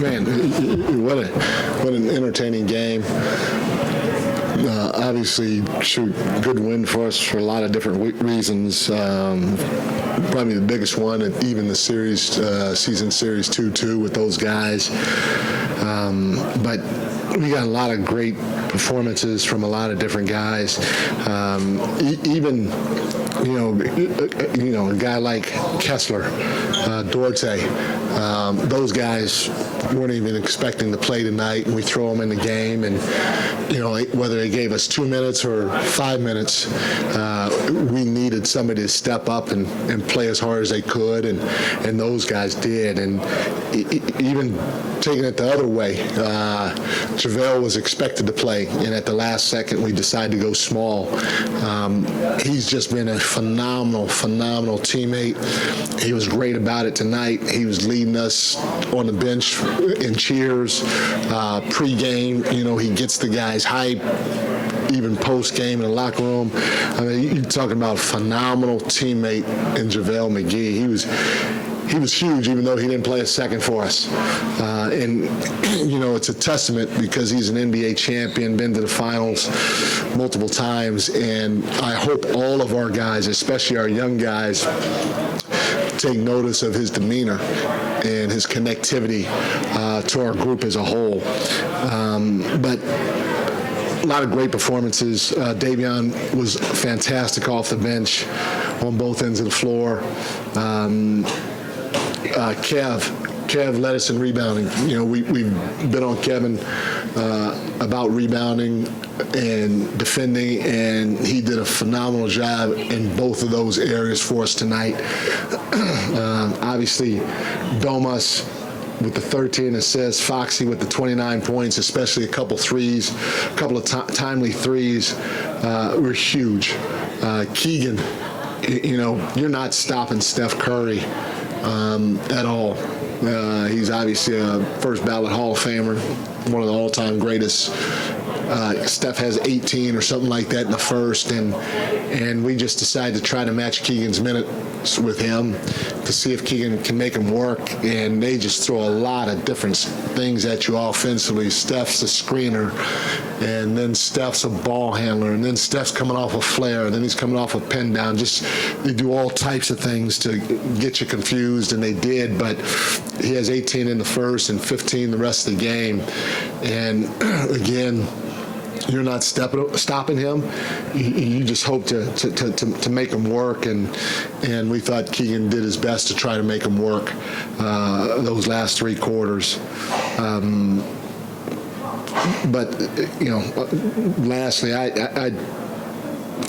Man, what an entertaining game. Obviously, good win for us for a lot of different reasons. Probably the biggest one, and even the season series 2-2 with those guys. But we got a lot of great performances from a lot of different guys. Even a guy like Kessler, Duarte, those guys weren't even expecting to play tonight, and we throw them in the game. And whether they gave us 2 minutes or 5 minutes, we needed somebody to step up and play as hard as they could, and those guys did. And even taking it the other way, JaVale was expected to play, and at the last second we decided to go small. He's just been a phenomenal teammate. He was great about it tonight. He was leading us on the bench in cheers, pre-game. He gets the guys hype, even post-game in the locker room. I mean, you're talking about a phenomenal teammate in JaVale McGee. He was huge, even though he didn't play a second for us. And it's a testament because he's an NBA champion, been to the finals multiple times, and I hope all of our guys, especially our young guys, take notice of his demeanor and his connectivity to our group as a whole. But a lot of great performances. Davion was fantastic off the bench on both ends of the floor. Kev led us in rebounding. We've been on Kevin about rebounding and defending, and he did a phenomenal job in both of those areas for us tonight. Obviously, Domas with the 13 assists, Foxy with the 29 points, especially a couple of timely threes were huge. Keegan, you're not stopping Steph Curry at all. He's obviously a first ballot Hall of Famer, one of the all-time greatest. Steph has 18 or something like that in the first, and we just decided to try to match Keegan's minutes with him to see if Keegan can make him work, and they just throw a lot of different things at you offensively. Steph's a screener, and then Steph's a ball handler, and then Steph's coming off a flare, and then he's coming off a pin down. Just they do all types of things to get you confused, and they did, but he has 18 in the first and 15 the rest of the game. And again, you're not stopping him. You just hope to make him work, and we thought Keegan did his best to try to make him work those last three quarters. But lastly,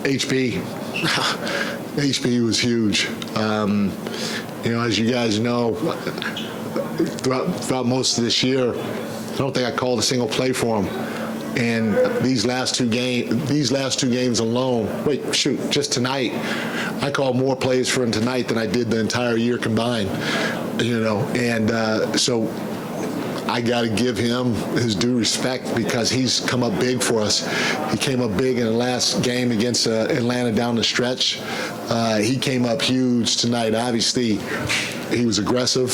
HB was huge. As you guys know, throughout most of this year, I don't think I called a single play for him. And these last two games alone, just tonight, I called more plays for him tonight than I did the entire year combined. So I got to give him his due respect because he's come up big for us. He came up big in the last game against Atlanta down the stretch. He came up huge tonight. Obviously, he was aggressive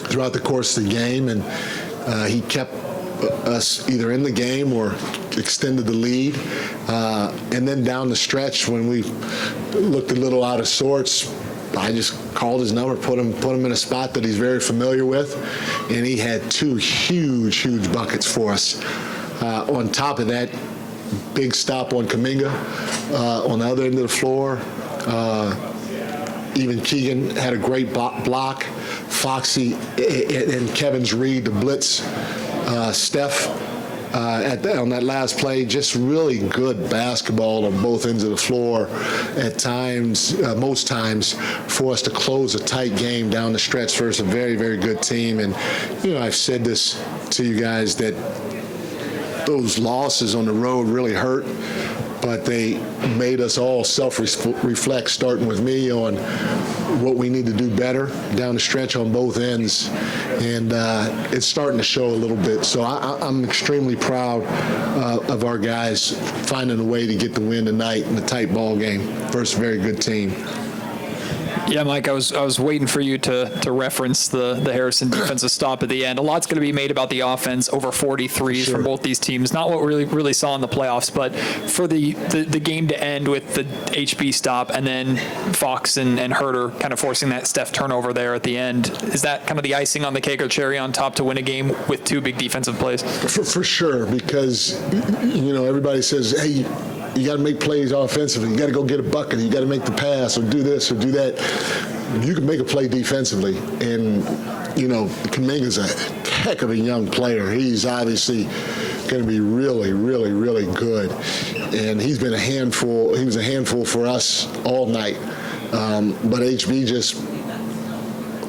throughout the course of the game, and he kept us either in the game or extended the lead. And then down the stretch, when we looked a little out of sorts, I just called his number, put him in a spot that he's very familiar with, and he had two huge buckets for us. On top of that, big stop on Kuminga on the other end of the floor. Even Keegan had a great block. Foxy and Kevin's read to blitz Steph on that last play. Just really good basketball on both ends of the floor at times, most times, for us to close a tight game down the stretch versus a very, very good team. And, I've said this to you guys that those losses on the road really hurt, but they made us all self-reflect, starting with me, on what we need to do better down the stretch on both ends. And it's starting to show a little bit. So I'm extremely proud of our guys finding a way to get the win tonight in a tight ball game versus a very good team. Yeah, Mike, I was waiting for you to reference the Harrison defensive stop at the end. A lot's going to be made about the offense, over 40 threes from both these teams. Not what we really saw in the playoffs, but for the game to end with the HB stop and then Fox and Herter kind of forcing that Steph turnover there at the end, is that kind of the icing on the cake or cherry on top to win a game with two big defensive plays? For sure, because, everybody says, hey, you got to make plays offensively. You got to go get a bucket. You got to make the pass or do this or do that. You can make a play defensively. And, Kuminga's a heck of a young player. He's obviously going to be really, really, really good. And he's been a handful. He was a handful for us all night. But HB just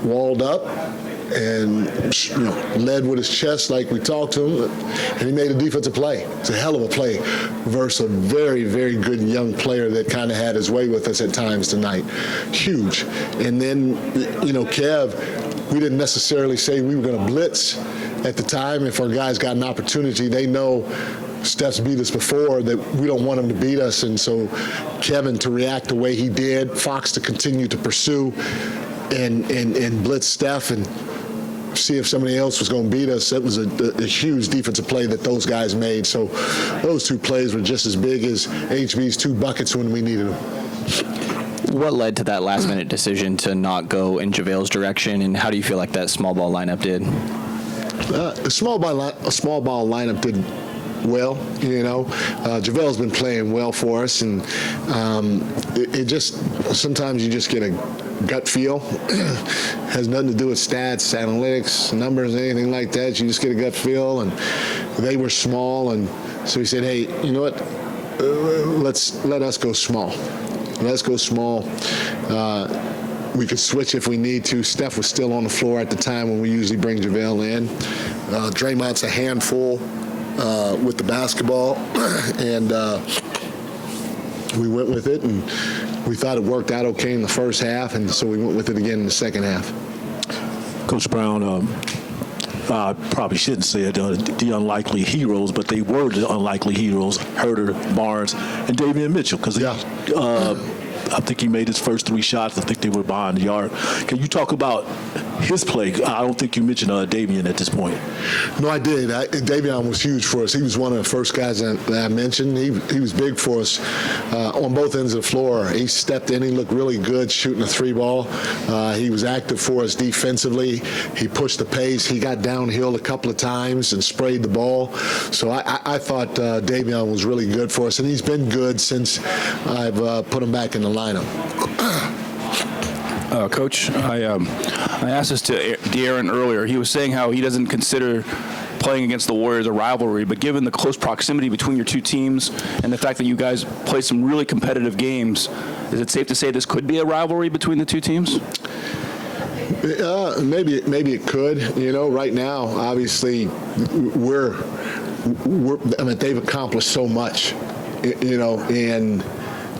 walled up and led with his chest like we talked to him, and he made a defensive play. It's a hell of a play versus a very, very good young player that kind of had his way with us at times tonight. Huge. And then, Kev, we didn't necessarily say we were going to blitz at the time. If our guys got an opportunity, they know Steph's beat us before, that we don't want him to beat us. And so Kevin to react the way he did, Fox to continue to pursue and blitz Steph and see if somebody else was going to beat us. That was a huge defensive play that those guys made. So those two plays were just as big as HB's two buckets when we needed them. What led to that last-minute decision to not go in JaVale's direction, and how do you feel like that small ball lineup did? A small ball lineup did well, JaVale's been playing well for us, and it just sometimes you just get a gut feel. Has nothing to do with stats, analytics, numbers, anything like that. You just get a gut feel, and they were small, and so we said, hey, you know what? Let us go small. Let's go small. We could switch if we need to. Steph was still on the floor at the time when we usually bring JaVale in. Draymond's a handful with the basketball, and we went with it, and we thought it worked out okay in the first half, and so we went with it again in the second half. Coach Brown, I probably shouldn't say it, the unlikely heroes, but they were the unlikely heroes, Herter, Barnes, and Davion Mitchell, because I think he made his first three shots. I think they were behind the arc. Can you talk about his play? I don't think you mentioned Davion at this point. No, I did. Davion was huge for us. He was one of the first guys that I mentioned. He was big for us on both ends of the floor. He stepped in. He looked really good shooting a three ball. He was active for us defensively. He pushed the pace. He got downhill a couple of times and sprayed the ball. So I thought Davion was really good for us, and he's been good since I've put him back in the lineup. Coach, I asked this to De'Aaron earlier. He was saying how he doesn't consider playing against the Warriors a rivalry, but given the close proximity between your two teams and the fact that you guys play some really competitive games, is it safe to say this could be a rivalry between the two teams? Maybe it could. Right now, obviously, they've accomplished so much, and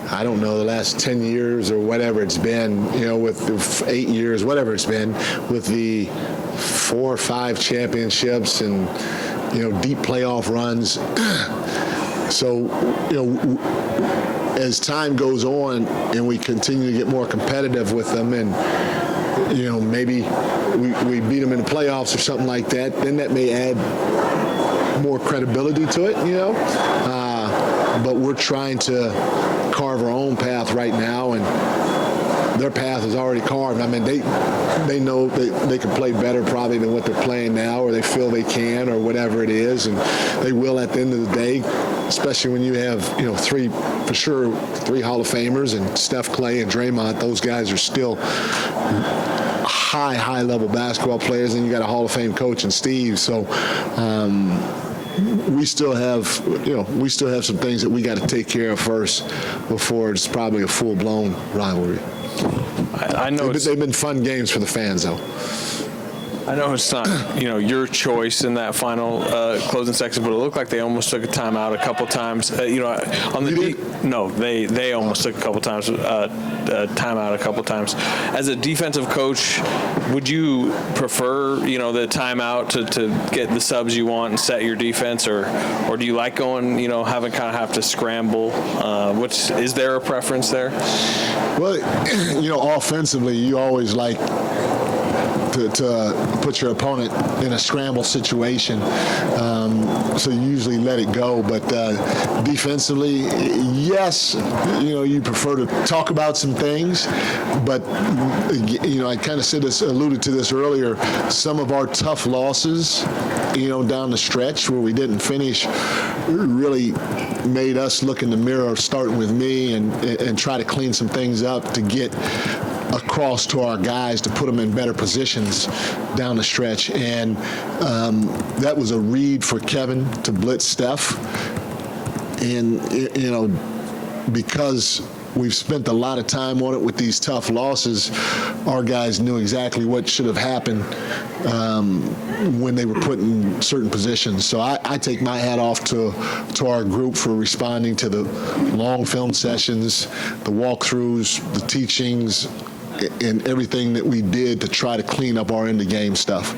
I don't know, the last 10 years or whatever it's been, with 8 years, whatever it's been, with the 4 or 5 championships and, deep playoff runs. So, as time goes on and we continue to get more competitive with them and, maybe we beat them in the playoffs or something like that, then that may add more credibility to it, but we're trying to carve our own path right now, and their path is already carved. I mean, they know they can play better probably than what they're playing now, or they feel they can, or whatever it is, and they will at the end of the day, especially when you have, 3 Hall of Famers and Steph, Clay, and Draymond. Those guys are still high level basketball players, and you got a Hall of Fame coach in Steve. So we still have some things that we got to take care of first before it's probably a full-blown rivalry. I know they've been fun games for the fans, though. I know it's not, your choice in that final closing section, but it looked like they almost took a timeout a couple times. On the no, they almost took a couple times timeout a couple times. As a defensive coach, would you prefer the timeout to get the subs you want and set your defense, or do you like going having kind of have to scramble? Is there a preference there? Well, offensively, you always like to put your opponent in a scramble situation, so you usually let it go. But defensively, yes, you prefer to talk about some things. But I kind of alluded to this earlier. Some of our tough losses, down the stretch where we didn't finish, really made us look in the mirror, starting with me, and try to clean some things up to get across to our guys to put them in better positions down the stretch. And that was a read for Kevin to blitz Steph. And, because we've spent a lot of time on it with these tough losses, our guys knew exactly what should have happened when they were put in certain positions. So I take my hat off to our group for responding to the long film sessions, the walkthroughs, the teachings, and everything that we did to try to clean up our end-of-game stuff.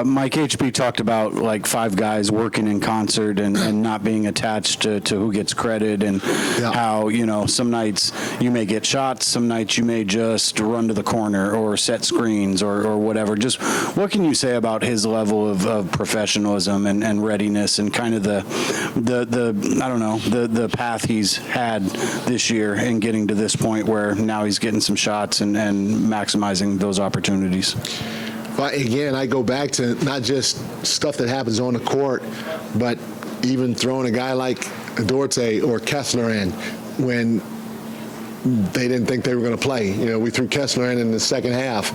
Mike HB talked about like 5 guys working in concert and not being attached to who gets credit, and how, some nights you may get shots, some nights you may just run to the corner or set screens or whatever. Just what can you say about his level of professionalism and readiness, and kind of the path he's had this year in getting to this point where now he's getting some shots and maximizing those opportunities? But again, I go back to not just stuff that happens on the court, but even throwing a guy like Dorte or Kessler in when they didn't think they were going to play. We threw Kessler in the second half.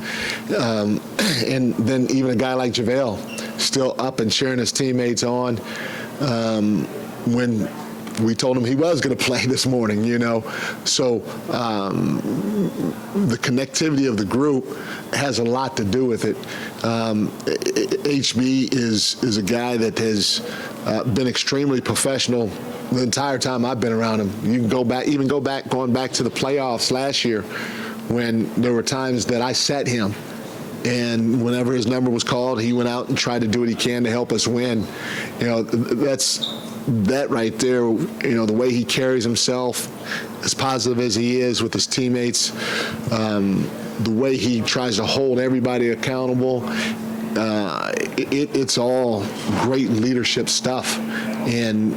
And then even a guy like JaVale still up and cheering his teammates on when we told him he was going to play this morning, So the connectivity of the group has a lot to do with it. HB is a guy that has been extremely professional the entire time I've been around him. You can going back to the playoffs last year, when there were times that I set him, and whenever his number was called, he went out and tried to do what he can to help us win. That right there, the way he carries himself, as positive as he is with his teammates, the way he tries to hold everybody accountable, it's all great leadership stuff. And,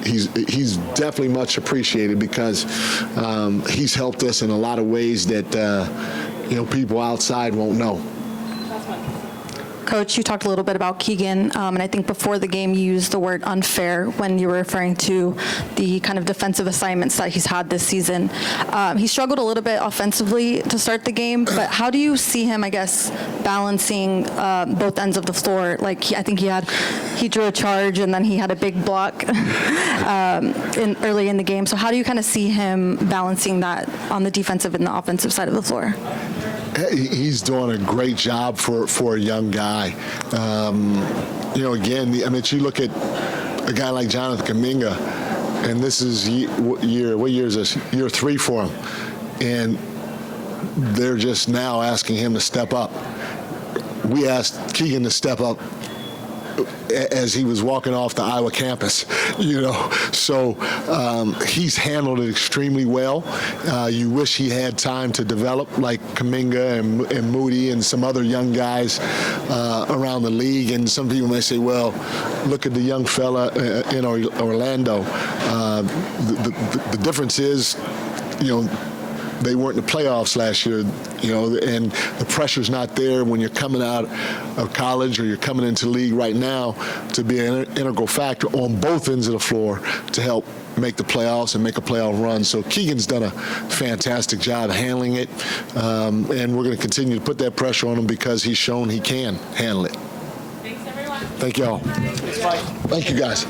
he's definitely much appreciated, because he's helped us in a lot of ways that, people outside won't know. Coach, you talked a little bit about Keegan, and I think before the game you used the word unfair when you were referring to the kind of defensive assignments that he's had this season. He struggled a little bit offensively to start the game, but how do you see him, balancing both ends of the floor? I think he drew a charge, and then he had a big block early in the game. So how do you kind of see him balancing that on the defensive and the offensive side of the floor? He's doing a great job for a young guy. Again, you look at a guy like Jonathan Kuminga, and this is what year is this? Year 3 for him. And they're just now asking him to step up. We asked Keegan to step up as he was walking off the Iowa campus, So he's handled it extremely well. You wish he had time to develop like Kuminga and Moody and some other young guys around the league. And some people may say, well, look at the young fella in Orlando. The difference is, they weren't in the playoffs last year, and the pressure's not there when you're coming out of college or you're coming into the league right now to be an integral factor on both ends of the floor to help make the playoffs and make a playoff run. So Keegan's done a fantastic job handling it, and we're going to continue to put that pressure on him because he's shown he can handle it. Thanks, everyone. Thank you all. Thank you, guys.